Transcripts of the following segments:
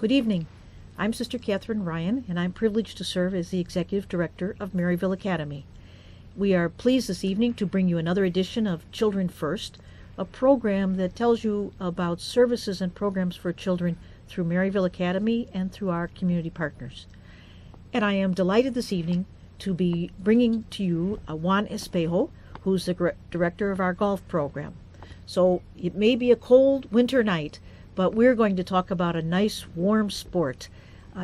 Good evening. I'm Sister Catherine Ryan, and I'm privileged to serve as the Executive Director of Maryville Academy. We are pleased this evening to bring you another edition of Children First, a program that tells you about services and programs for children through Maryville Academy and through our community partners. And I am delighted this evening to be bringing to you Juan Espejo, who's the director of our golf program. So it may be a cold winter night, but we're going to talk about a nice warm sport.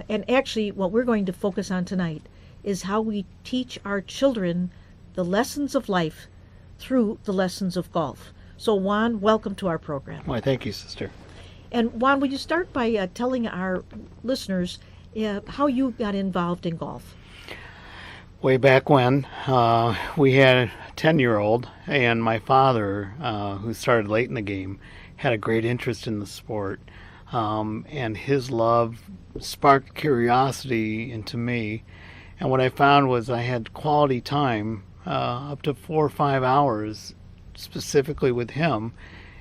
And actually what we're going to focus on tonight is how we teach our children the lessons of life through the lessons of golf. So Juan, welcome to our program. Why, thank you, Sister. And Juan, would you start by telling our listeners how you got involved in golf? Way back when, we had a 10-year-old, and my father, who started late in the game, had a great interest in the sport. And his love sparked curiosity into me. And what I found was I had quality time, up to 4 or 5 hours, specifically with him.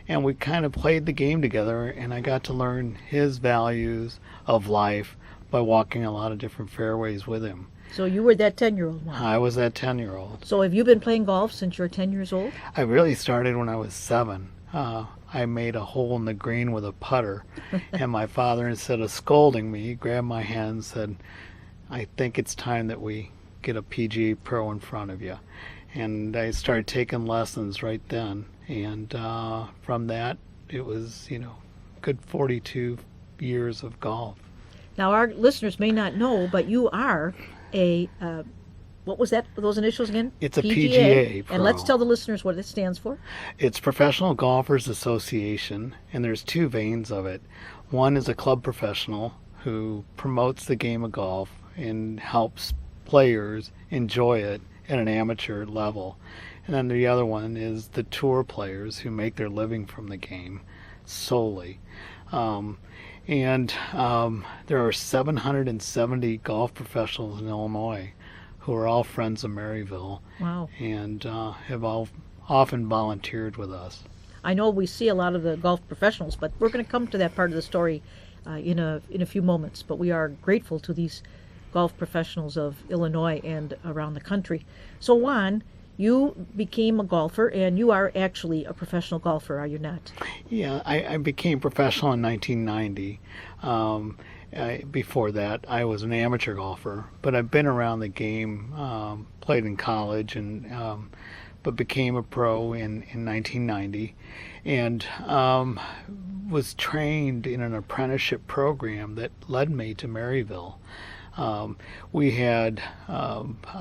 And we kind of played the game together, and I got to learn his values of life by walking a lot of different fairways with him. So you were that 10-year-old one. I was that 10-year-old. So have you been playing golf since you're 10 years old? I really started when I was 7. I made a hole in the green with a putter, and my father, instead of scolding me, grabbed my hand and said, "I think it's time that we get a PGA pro in front of you." And I started taking lessons right then. And from that, it was, good 42 years of golf. Now, our listeners may not know, but you are a, what was that, those initials again? It's a PGA pro. And let's tell the listeners what it stands for. It's Professional Golfers Association, and there's 2 veins of it. One is a club professional who promotes the game of golf and helps players enjoy it at an amateur level. And then the other one is the tour players who make their living from the game solely. And there are 770 golf professionals in Illinois who are all friends of Maryville. Wow. And have all often volunteered with us. I know we see a lot of the golf professionals, but we're going to come to that part of the story in a few moments. But we are grateful to these golf professionals of Illinois and around the country. So Juan, you became a golfer, and you are actually a professional golfer, are you not? Yeah, I became professional in 1990. Before that, I was an amateur golfer, but I've been around the game, played in college, and but became a pro in 1990, and was trained in an apprenticeship program that led me to Maryville. I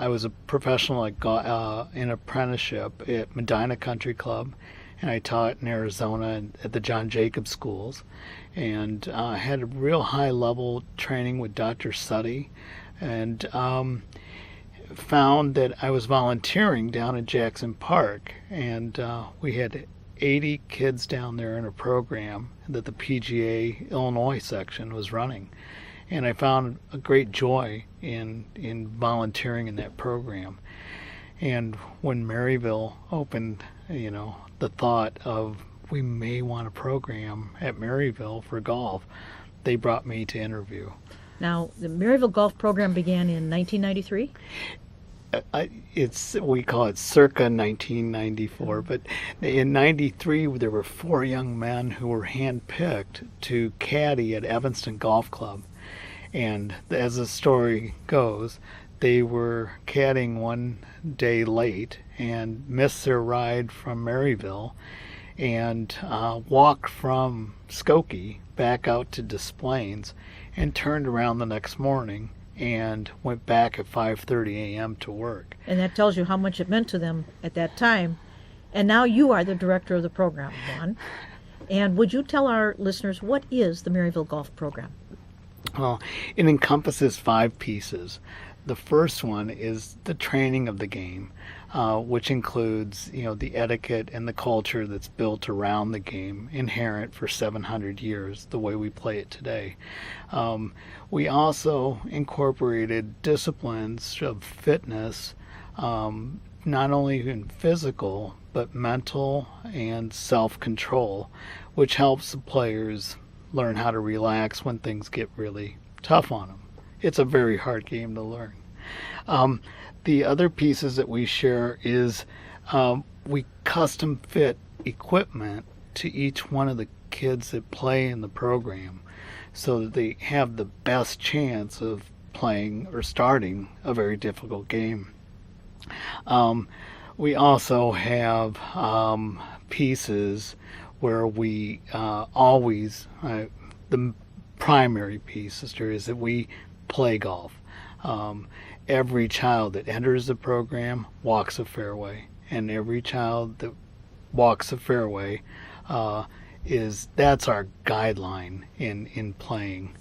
was a professional in apprenticeship at Medina Country Club, and I taught in Arizona at the John Jacobs schools, and had a real high level training with Dr. Suddy, and found that I was volunteering down at Jackson Park, and we had 80 kids down there in a program that the PGA Illinois section was running. And I found a great joy in volunteering in that program. And when Maryville opened, the thought of we may want a program at Maryville for golf, they brought me to interview. Now, the Maryville Golf Program began in 1993? We call it circa 1994, but in 93 there were 4 young men who were handpicked to caddy at Evanston Golf Club. And as the story goes, they were caddying one day late and missed their ride from Maryville, and walked from Skokie back out to Des Plaines, and turned around the next morning and went back at 5:30 a.m. to work. And that tells you how much it meant to them at that time. And now you are the director of the program, Juan. And would you tell our listeners, what is the Maryville Golf Program? Well, it encompasses 5 pieces. The first one is the training of the game, which includes, the etiquette and the culture that's built around the game, inherent for 700 years, the way we play it today. We also incorporated disciplines of fitness, not only in physical, but mental and self-control, which helps the players learn how to relax when things get really tough on them. It's a very hard game to learn. The other pieces that we share is we custom fit equipment to each one of the kids that play in the program so that they have the best chance of playing or starting a very difficult game. We also have pieces where we always, the primary piece, sister, is that we play golf. Every child that enters the program walks a fairway, and every child that walks a fairway that's our guideline in playing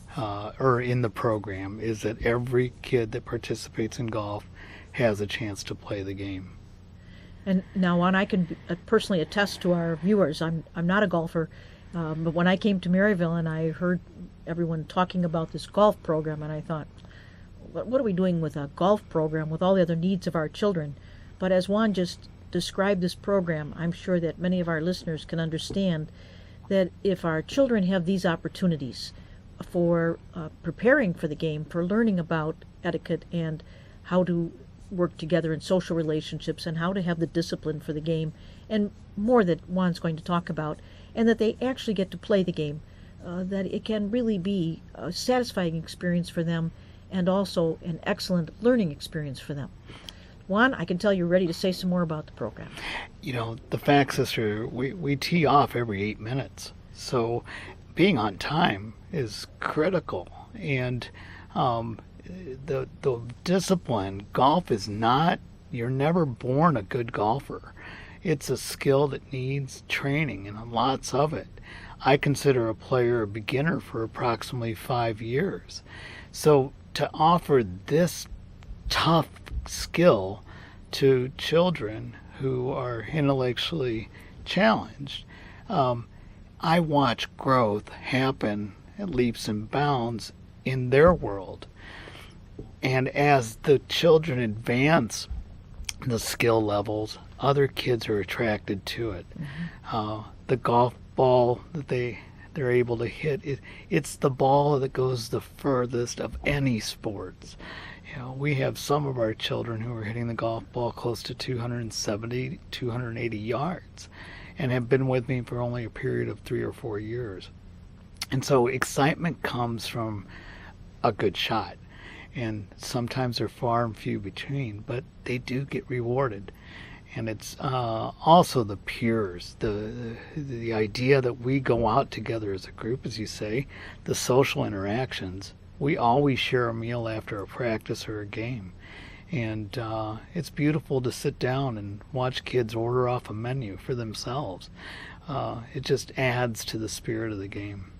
or in the program, is that every kid that participates in golf has a chance to play the game. And now, Juan, I can personally attest to our viewers. I'm not a golfer, but when I came to Maryville and I heard everyone talking about this golf program, and I thought, what are we doing with a golf program with all the other needs of our children? But as Juan just described this program, I'm sure that many of our listeners can understand that if our children have these opportunities for preparing for the game, for learning about etiquette and how to work together in social relationships and how to have the discipline for the game, and more that Juan's going to talk about, and that they actually get to play the game, that it can really be a satisfying experience for them and also an excellent learning experience for them. Juan, I can tell you're ready to say some more about the program. You know, the fact, sister, we tee off every 8 minutes. So being on time is critical. And the discipline, golf is not, you're never born a good golfer. It's a skill that needs training and lots of it. I consider a player a beginner for approximately 5 years. So to offer this tough skill to children who are intellectually challenged, I watch growth happen at leaps and bounds in their world. And as the children advance the skill levels, other kids are attracted to it. The golf ball that they're able to hit, it's the ball that goes the furthest of any sports. You know, we have some of our children who are hitting the golf ball close to 270, 280 yards and have been with me for only a period of 3 or 4 years. And so excitement comes from a good shot. And sometimes they're far and few between, but they do get rewarded. And it's also the peers, the idea that we go out together as a group, as you say, the social interactions. We always share a meal after a practice or a game. And it's beautiful to sit down and watch kids order off a menu for themselves. It just adds to the spirit of the game.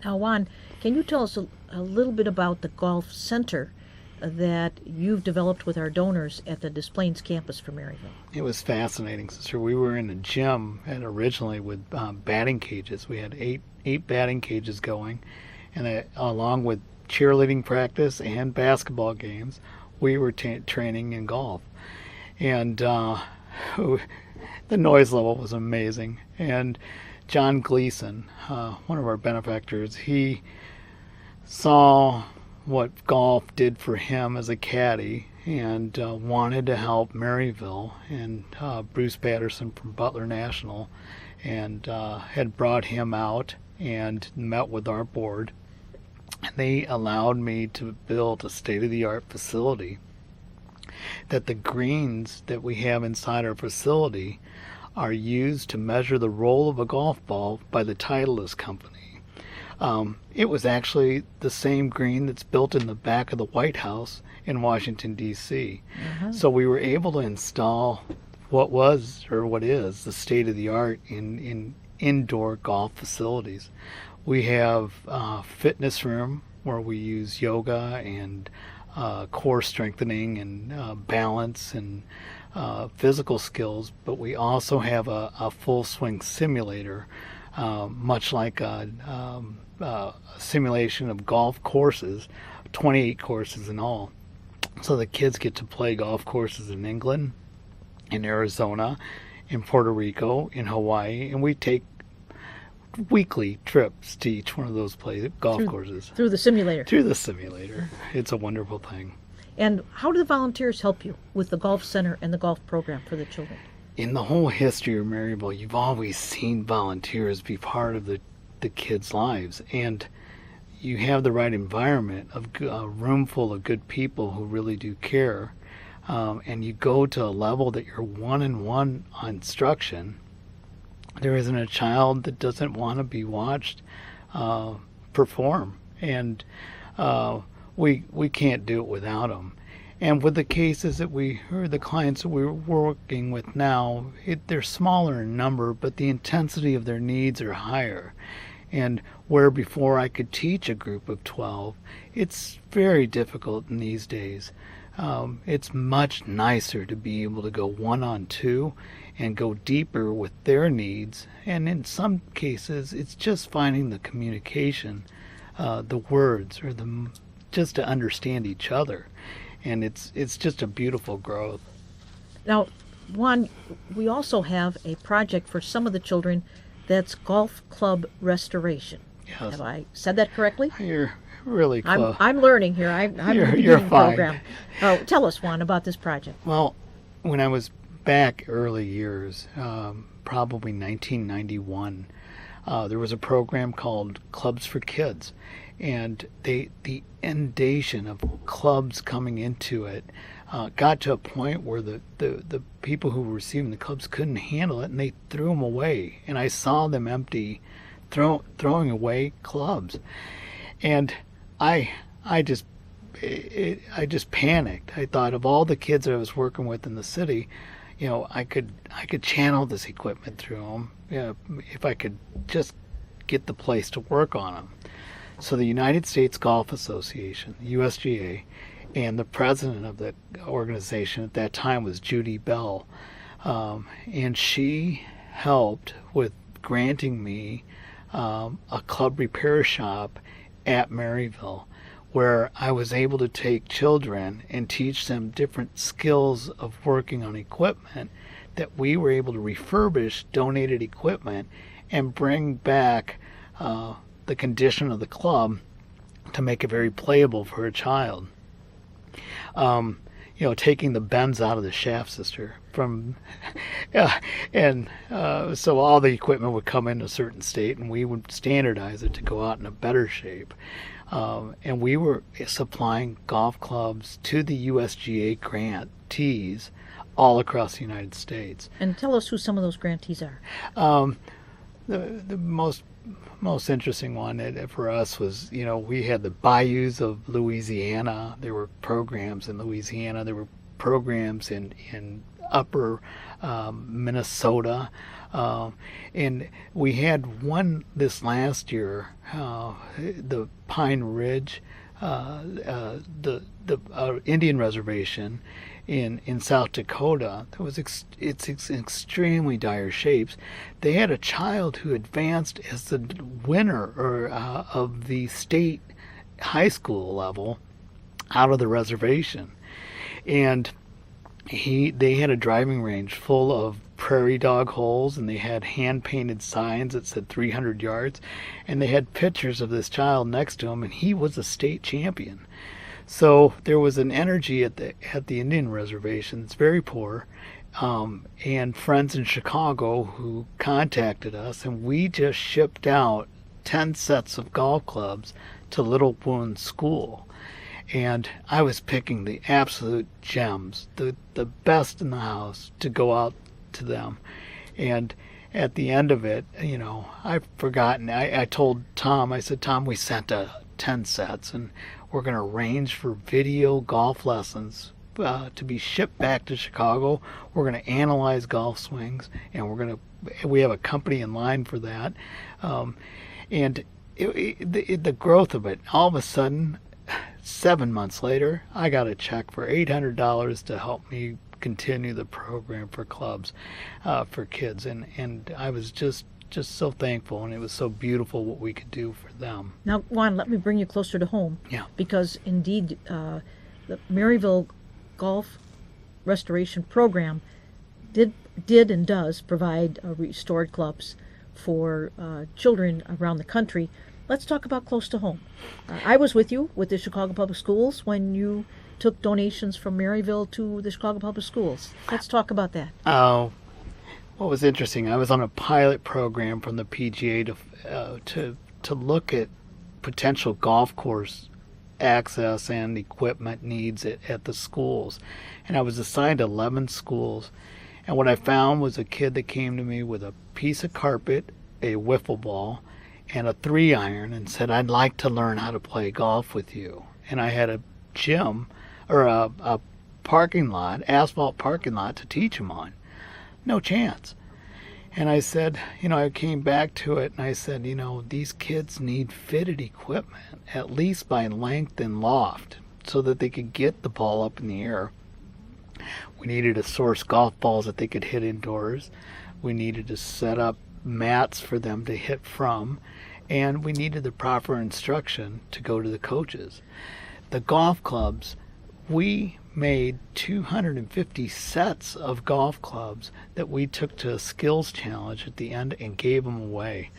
Now, Juan, can you tell us a little bit about the golf center that you've developed with our donors at the Des Plaines campus for Maryville? It was fascinating, sister. We were in a gym and originally with batting cages. We had eight batting cages going, and along with cheerleading practice and basketball games, we were training in golf. And the noise level was amazing. And John Gleason, one of our benefactors, he saw what golf did for him as a caddy and wanted to help Maryville, and Bruce Patterson from Butler National, and had brought him out and met with our board. And they allowed me to build a state-of-the-art facility, that the greens that we have inside our facility are used to measure the roll of a golf ball by the Titleist company. It was actually the same green that's built in the back of the White House in Washington, D.C. So we were able to install what was, or what is, the state-of-the-art in indoor golf facilities. We have a fitness room where we use yoga and core strengthening and balance and physical skills, but we also have a full swing simulator, much like a simulation of golf courses, 28 courses in all. So the kids get to play golf courses in England, in Arizona, in Puerto Rico, in Hawaii, and we take weekly trips to each one of those golf courses. Through the simulator. Through the simulator. It's a wonderful thing. And how do the volunteers help you with the golf center and the golf program for the children? In the whole history of Maryville, you've always seen volunteers be part of the kids' lives. And you have the right environment, of a room full of good people who really do care. And you go to a level that you're one-on-one on instruction. There isn't a child that doesn't want to be watched perform. And we can't do it without them. And with the cases that the clients that we're working with now, they're smaller in number, but the intensity of their needs are higher. And where before I could teach a group of 12, it's very difficult in these days. It's much nicer to be able to go 1-on-2 and go deeper with their needs. And in some cases, it's just finding the communication, the words, or just to understand each other. And it's just a beautiful growth. Now, Juan, we also have a project for some of the children that's golf club restoration. Yes. Have I said that correctly? You're really close. I'm learning here. I'm you're fine. Program. Oh, tell us, Juan, about this project. Well, when I was back early years, probably 1991, there was a program called Clubs for Kids. And the inundation of clubs coming into it got to a point where the people who were receiving the clubs couldn't handle it, and they threw them away. And I saw them empty, throwing away clubs, and I just panicked. I thought, of all the kids that I was working with in the city, I could channel this equipment through them, if I could just get the place to work on them. So the United States Golf Association, USGA, and the president of the organization at that time was Judy Bell, and she helped with granting me a club repair shop at Maryville, where I was able to take children and teach them different skills of working on equipment that we were able to refurbish donated equipment and bring back the condition of the club to make it very playable for a child. Taking the bends out of the shaft sister from, so all the equipment would come in a certain state, and we would standardize it to go out in a better shape. And we were supplying golf clubs to the USGA grantees all across the United States. And tell us who some of those grantees are. The most interesting one for us was, we had the bayous of Louisiana. There were programs in Louisiana. There were programs in upper Minnesota. And we had one this last year, the Pine Ridge, the Indian reservation in South Dakota. It's in extremely dire shapes. They had a child who advanced as the winner of the state high school level out of the reservation, and they had a driving range full of prairie dog holes, and they had hand painted signs that said 300 yards, and they had pictures of this child next to him, and he was a state champion. So there was an energy at the Indian reservation. It's very poor, and friends in Chicago who contacted us, and we just shipped out 10 sets of golf clubs to Little Wound School. And I was picking the absolute gems, the best in the house, to go out to them. And at the end of it, I've forgotten. I told Tom, I said, Tom, we sent 10 sets, and we're going to arrange for video golf lessons to be shipped back to Chicago. We're going to analyze golf swings, and we have a company in line for that. And the growth of it, all of a sudden, 7 months later, I got a check for $800 to help me continue the program for clubs for kids, and I was just so thankful, and it was so beautiful what we could do for them. Now, Juan, let me bring you closer to home. Yeah. Because indeed, the Maryville Golf Restoration Program did and does provide restored clubs for children around the country. Let's talk about close to home. I was with you with the Chicago Public Schools when you took donations from Maryville to the Chicago Public Schools. Let's talk about that. What was interesting, I was on a pilot program from the PGA to look at potential golf course access and equipment needs at the schools. And I was assigned 11 schools. And what I found was a kid that came to me with a piece of carpet, a wiffle ball, and a 3-iron and said, "I'd like to learn how to play golf with you." And I had a gym or a parking lot, asphalt parking lot to teach him on. No chance. And I said, I came back to it and I said, these kids need fitted equipment, at least by length and loft, so that they could get the ball up in the air. We needed to source golf balls that they could hit indoors. We needed to set up mats for them to hit from. And we needed the proper instruction to go to the coaches. The golf clubs, we made 250 sets of golf clubs that we took to a skills challenge at the end and gave them away.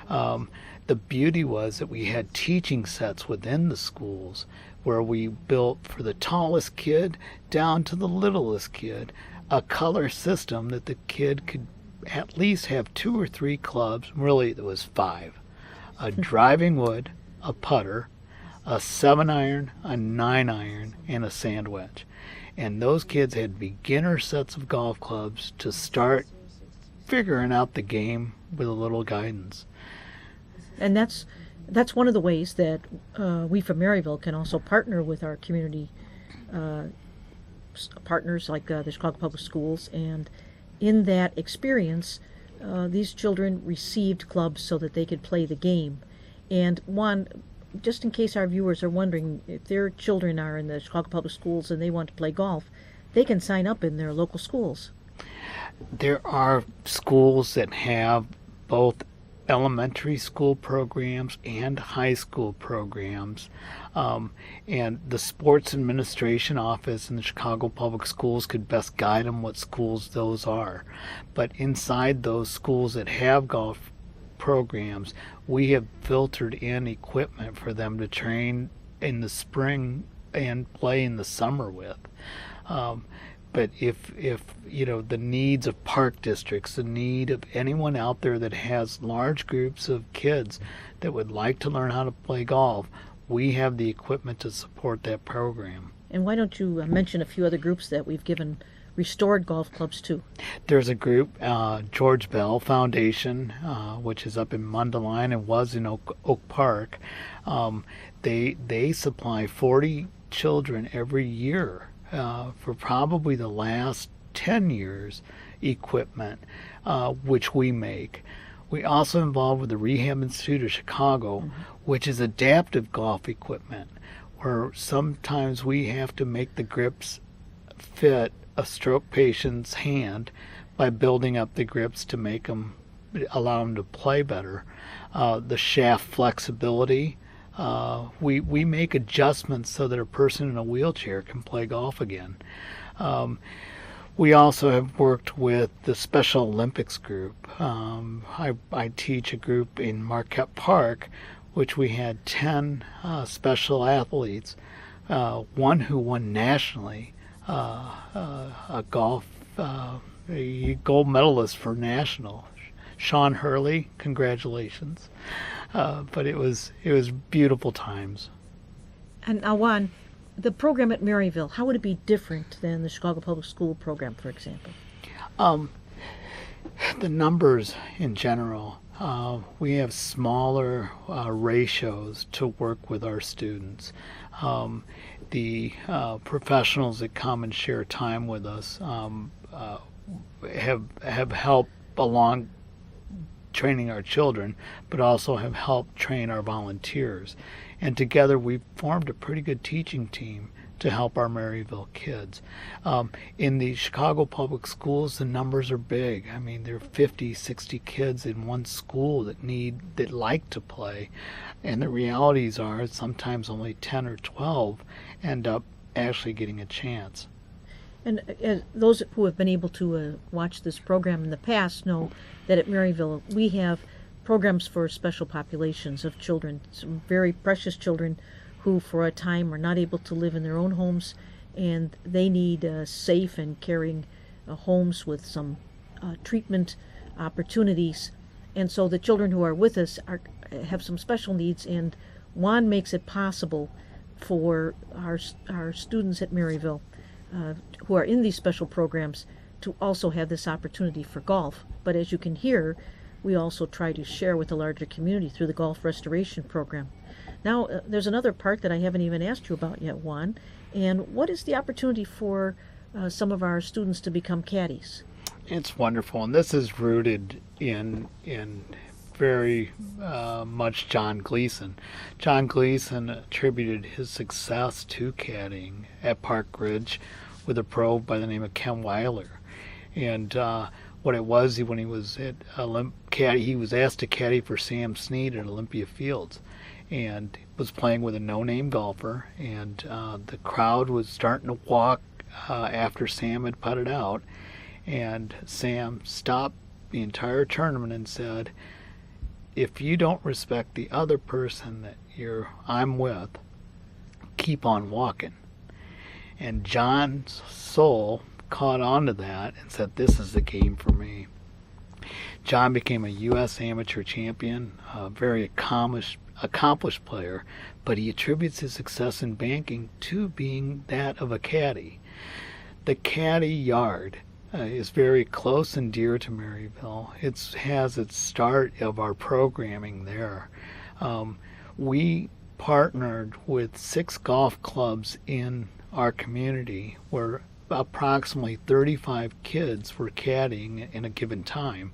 The beauty was that we had teaching sets within the schools where we built for the tallest kid down to the littlest kid a color system that the kid could at least have 2 or 3 clubs. Really, it was 5. A driving wood, a putter, a 7-iron, a 9-iron, and a sand wedge. And those kids had beginner sets of golf clubs to start figuring out the game with a little guidance. And that's one of the ways that we from Maryville can also partner with our community partners like the Chicago Public Schools. And in that experience, these children received clubs so that they could play the game. And one, just in case our viewers are wondering, if their children are in the Chicago Public Schools and they want to play golf, they can sign up in their local schools. There are schools that have both elementary school programs and high school programs. And the sports administration office in the Chicago Public Schools could best guide them what schools those are. But inside those schools that have golf programs, we have filtered in equipment for them to train in the spring and play in the summer with. But if the needs of park districts, the need of anyone out there that has large groups of kids that would like to learn how to play golf, we have the equipment to support that program. And why don't you mention a few other groups that we've given restored golf clubs to? There's a group, George Bell Foundation, which is up in Mundelein and was in Oak Park. They supply 40 children every year for probably the last 10 years equipment, which we make. We also involved with the Rehab Institute of Chicago, which is adaptive golf equipment, where sometimes we have to make the grips fit a stroke patient's hand by building up the grips to make them, allow them to play better. The shaft flexibility, we make adjustments so that a person in a wheelchair can play golf again. We also have worked with the Special Olympics group. I teach a group in Marquette Park, which we had 10 special athletes, one who won nationally, a gold medalist for national. Sean Hurley, congratulations. But it was beautiful times. And Awan, the program at Maryville, how would it be different than the Chicago Public School program, for example? The numbers in general, we have smaller ratios to work with our students. The professionals that come and share time with us have helped along training our children, but also have helped train our volunteers. And together we've formed a pretty good teaching team to help our Maryville kids. In the Chicago Public Schools, the numbers are big. I mean, there are 50, 60 kids in one school that like to play. And the realities are sometimes only 10 or 12 end up actually getting a chance. And those who have been able to watch this program in the past know that at Maryville we have programs for special populations of children, some very precious children who for a time are not able to live in their own homes, and they need safe and caring homes with some treatment opportunities. And so the children who are with us have some special needs, and Juan makes it possible for our students at Maryville who are in these special programs to also have this opportunity for golf. But as you can hear, we also try to share with the larger community through the golf restoration program. Now, there's another part that I haven't even asked you about yet, Juan, and what is the opportunity for some of our students to become caddies? It's wonderful, and this is rooted in very much John Gleason. John Gleason attributed his success to caddying at Park Ridge with a pro by the name of Ken Weiler. And what it was, when he was at he was asked to caddy for Sam Snead at Olympia Fields, and was playing with a no-name golfer, and the crowd was starting to walk after Sam had putted out, and Sam stopped the entire tournament and said, "If you don't respect the other person that I'm with, keep on walking." And John's soul caught on to that and said, "This is the game for me." John became a U.S. amateur champion, a very accomplished player, but he attributes his success in banking to being that of a caddy. The caddy yard is very close and dear to Maryville. It has its start of our programming there. We partnered with 6 golf clubs in our community where approximately 35 kids were caddying in a given time,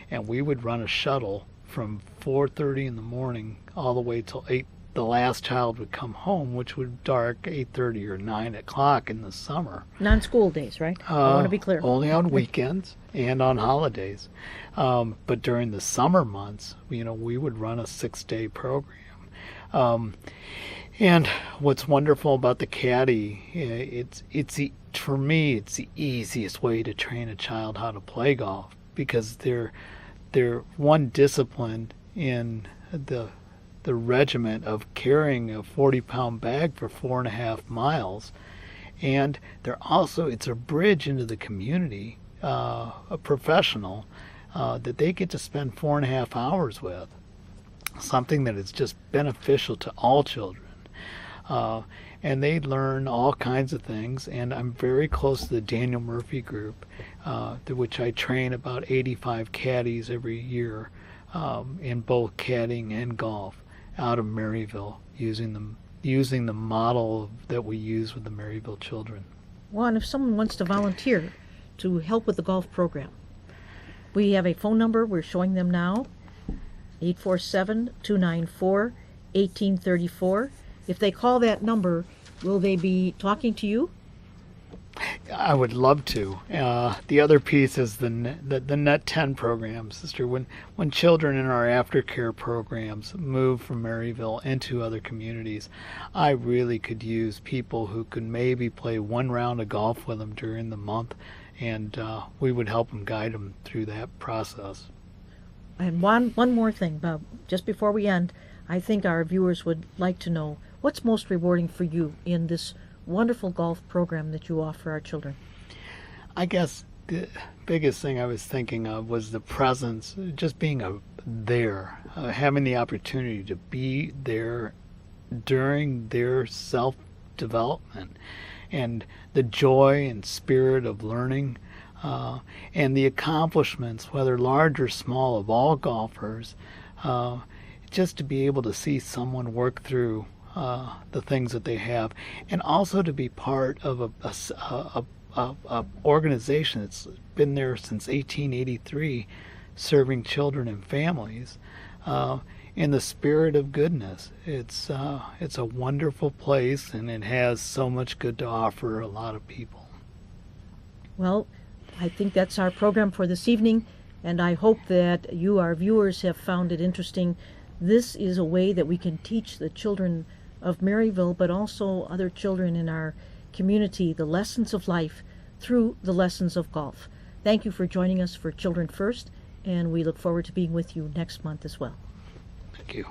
and we would run a shuttle from 4:30 in the morning all the way till 8. The last child would come home, which would dark 8:30 or 9 o'clock in the summer. Non-school days, right? I want to be clear. Only on weekends and on holidays. But during the summer months, we would run a 6-day program. And what's wonderful about the caddy, for me, it's the easiest way to train a child how to play golf, because they're one discipline in the regiment of carrying a 40-pound bag for 4.5 miles, and it's a bridge into the community, a professional that they get to spend 4.5 hours with, something that is just beneficial to all children. And they learn all kinds of things, and I'm very close to the Daniel Murphy group, to which I train about 85 caddies every year in both caddying and golf out of Maryville, using the model that we use with the Maryville children. Juan, if someone wants to volunteer to help with the golf program, we have a phone number we're showing them now, 847-294-1834. If they call that number, will they be talking to you? I would love to. The other piece is the Net 10 program, sister. When children in our aftercare programs move from Maryville into other communities, I really could use people who could maybe play one round of golf with them during the month, and we would help them, guide them through that process. And one more thing, Bob, just before we end, I think our viewers would like to know what's most rewarding for you in this wonderful golf program that you offer our children. I guess the biggest thing I was thinking of was the presence, just being there, having the opportunity to be there during their self-development, and the joy and spirit of learning, and the accomplishments, whether large or small, of all golfers, just to be able to see someone work through the things that they have, and also to be part of a organization that's been there since 1883, serving children and families in the spirit of goodness. It's a wonderful place, and it has so much good to offer a lot of people. Well, I think that's our program for this evening, and I hope that you, our viewers, have found it interesting. This is a way that we can teach the children of Maryville, but also other children in our community, the lessons of life through the lessons of golf. Thank you for joining us for Children First, and we look forward to being with you next month as well. Thank you.